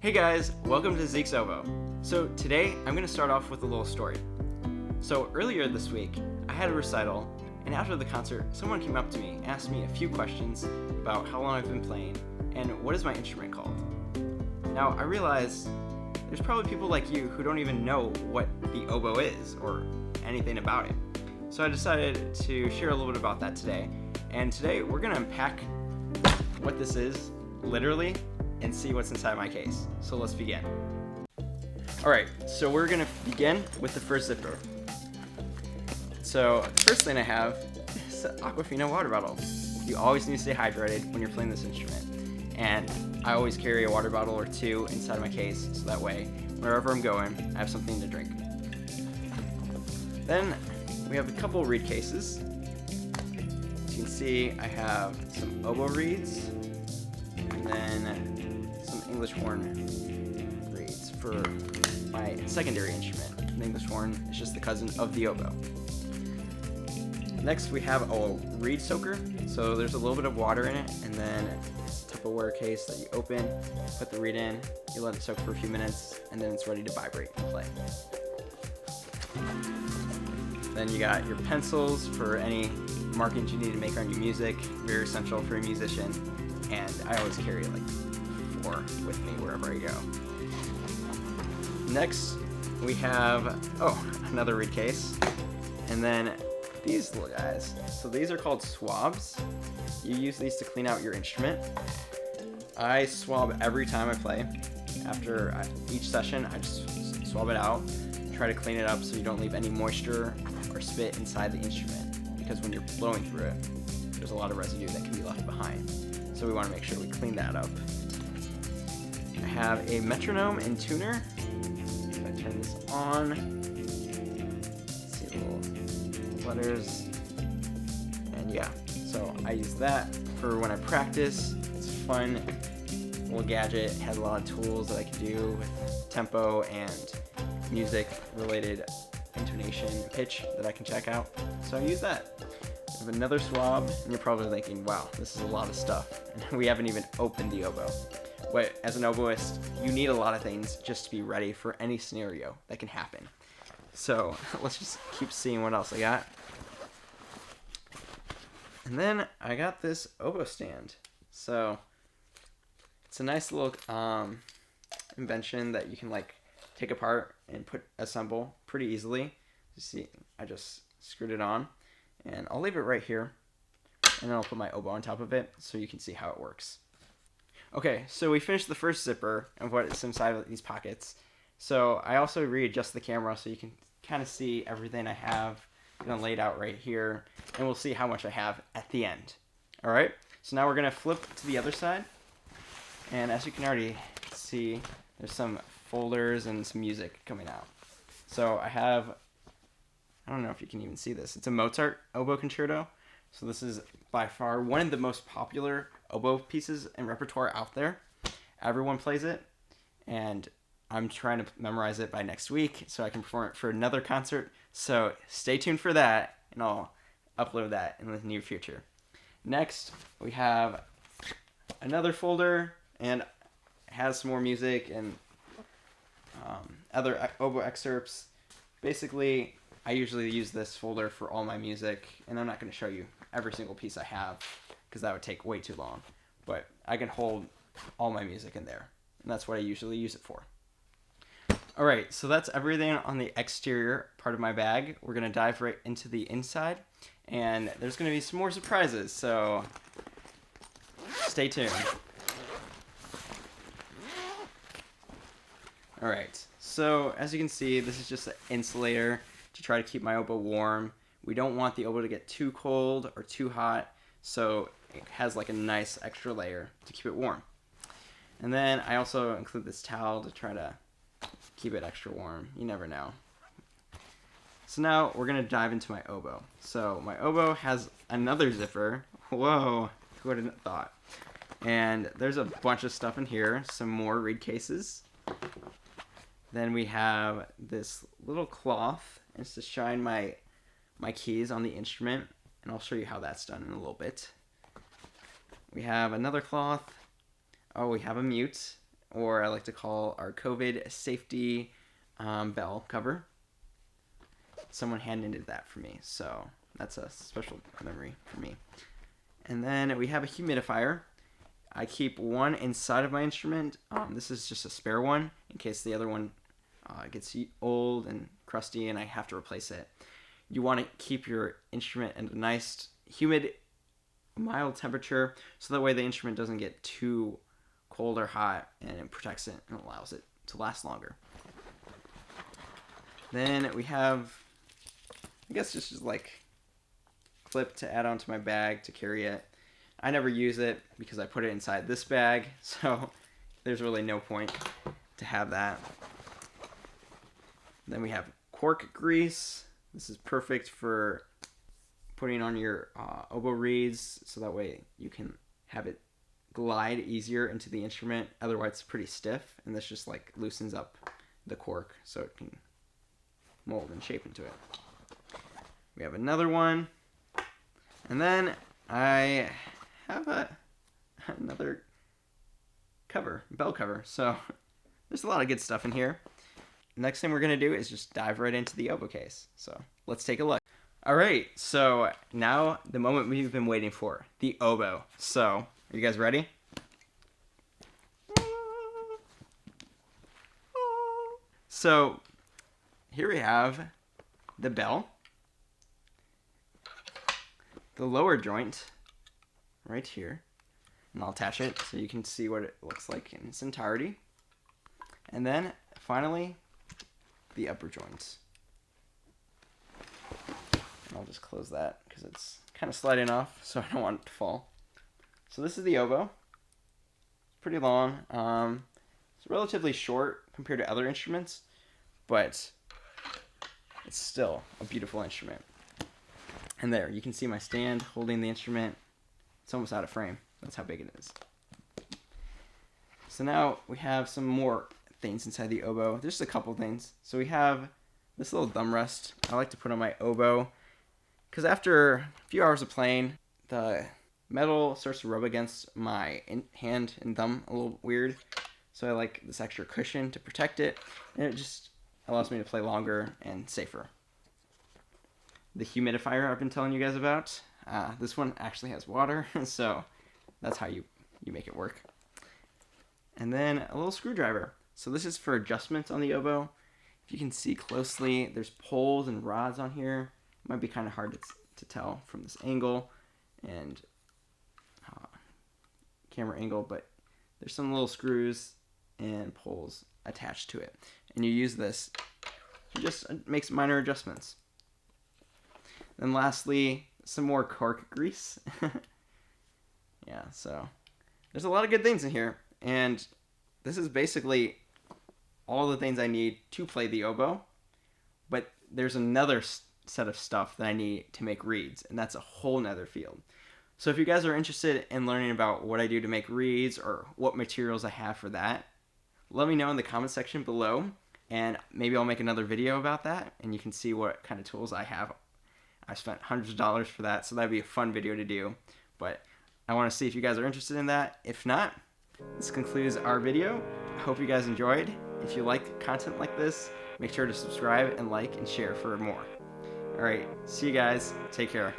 Hey guys, welcome to Zeke's Oboe. So today I'm going to start off with a little story. So earlier this week, I had a recital, and after the concert, someone came up to me and asked me a few questions about how long I've been playing and what is my instrument called. Now I realize there's probably people like you who don't even know what the oboe is or anything about it. So I decided to share a little bit about that today. And today we're going to unpack what this is, literally, and see what's inside my case. So let's begin. Alright, so we're going to begin with the first zipper. So the first thing I have is an Aquafina water bottle. You always need to stay hydrated when you're playing this instrument. And I always carry a water bottle or two inside my case, so that way, wherever I'm going, I have something to drink. Then we have a couple reed cases. As you can see, I have some oboe reeds, and then some English horn reeds for my secondary instrument. The English horn is just the cousin of the oboe. Next we have a reed soaker. So there's a little bit of water in it, and then it's a Tupperware case that you open, put the reed in, you let it soak for a few minutes, and then it's ready to vibrate and play. Then you got your pencils for any markings you need to make on your music, very essential for a musician, and I always carry like 4 with me wherever I go. Next we have, another reed case, and then these little guys. So these are called swabs. You use these to clean out your instrument. I swab every time I play. After each session, I just swab it out, try to clean it up so you don't leave any moisture or spit inside the instrument, because when you're blowing through it, there's a lot of residue that can be left behind. So we want to make sure we clean that up. I have a metronome and tuner. If I turn this on, see the little letters, and yeah, so I use that for when I practice. It's a fun little gadget. It has a lot of tools that I can do with tempo and music related intonation and pitch that I can check out. So I use that. I have another swab, and you're probably thinking, wow, this is a lot of stuff. And we haven't even opened the oboe. But as an oboist, you need a lot of things just to be ready for any scenario that can happen. So let's just keep seeing what else I got. And then I got this oboe stand. So it's a nice little invention that you can like take apart and assemble pretty easily. You see, I just screwed it on, and I'll leave it right here, and then I'll put my oboe on top of it so you can see how it works. Okay, so we finished the first zipper of what's inside of these pockets. So I also readjust the camera so you can kind of see everything I have laid out right here, and we'll see how much I have at the end. All right, so now we're gonna flip to the other side, and as you can already see, there's some folders and some music coming out. So I have, I don't know if you can even see this, it's a Mozart oboe concerto. So this is by far one of the most popular oboe pieces and repertoire out there. Everyone plays it, and I'm trying to memorize it by next week so I can perform it for another concert. So stay tuned for that, and I'll upload that in the near future. Next, we have another folder, and it has some more music and other oboe excerpts. Basically, I usually use this folder for all my music, and I'm not going to show you every single piece I have because that would take way too long. But I can hold all my music in there, and that's what I usually use it for. Alright, so that's everything on the exterior part of my bag. We're going to dive right into the inside, and there's going to be some more surprises, so stay tuned. Alright, so as you can see, this is just an insulator to try to keep my oboe warm. We don't want the oboe to get too cold or too hot, so it has like a nice extra layer to keep it warm. And then I also include this towel to try to keep it extra warm. You never know. So now we're going to dive into my oboe. So my oboe has another zipper. Whoa, who would have thought? And there's a bunch of stuff in here. Some more reed cases. Then we have this little cloth. It's to shine my keys on the instrument. And I'll show you how that's done in a little bit. We have another cloth. Oh, we have a mute. or I like to call our COVID safety bell cover. Someone hand knitted that for me, so that's a special memory for me. And then we have a humidifier. I keep one inside of my instrument. This is just a spare one in case the other one gets old and crusty and I have to replace it. You want to keep your instrument at a nice, humid, mild temperature so that way the instrument doesn't get too cold or hot, and it protects it and allows it to last longer. Then we have, I guess, just like clip to add onto my bag to carry it. I never use it because I put it inside this bag, so there's really no point to have that. Then we have cork grease. This is perfect for putting on your oboe reeds, so that way you can have it glide easier into the instrument. Otherwise it's pretty stiff, and this just like loosens up the cork so it can mold and shape into it. We have another one, and then I have another cover, bell cover. So there's a lot of good stuff in here. Next thing we're going to do is just dive right into the oboe case. So let's take a look. All right, so now the moment we've been waiting for, the oboe. So are you guys ready? So here we have the bell, the lower joint right here, and I'll attach it so you can see what it looks like in its entirety. And then finally, the upper joints. I'll just close that because it's kind of sliding off, so I don't want it to fall. So this is the oboe. It's pretty long. It's relatively short compared to other instruments, but it's still a beautiful instrument. And there, you can see my stand holding the instrument. It's almost out of frame. That's how big it is. So now we have some more things inside the oboe. There's just a couple things. So we have this little thumb rest I like to put on my oboe, because after a few hours of playing, the metal starts to rub against my hand and thumb a little weird. So I like this extra cushion to protect it, and it just allows me to play longer and safer. The humidifier I've been telling you guys about, this one actually has water, so that's how you make it work. And then a little screwdriver. So this is for adjustments on the oboe. If you can see closely, there's poles and rods on here. It might be kind of hard to tell from this angle and camera angle, but there's some little screws and poles attached to it. And you use this to just make some minor adjustments. Then lastly, some more cork grease. Yeah, so there's a lot of good things in here, and this is basically all the things I need to play the oboe, but there's another set of stuff that I need to make reeds, and that's a whole nother field. So if you guys are interested in learning about what I do to make reeds or what materials I have for that, let me know in the comment section below, and maybe I'll make another video about that, and you can see what kind of tools I have. I spent hundreds of dollars for that, so that'd be a fun video to do, but I want to see if you guys are interested in that. If not, this concludes our video. I hope you guys enjoyed. If you like content like this, make sure to subscribe and like and share for more. Alright, see you guys. Take care.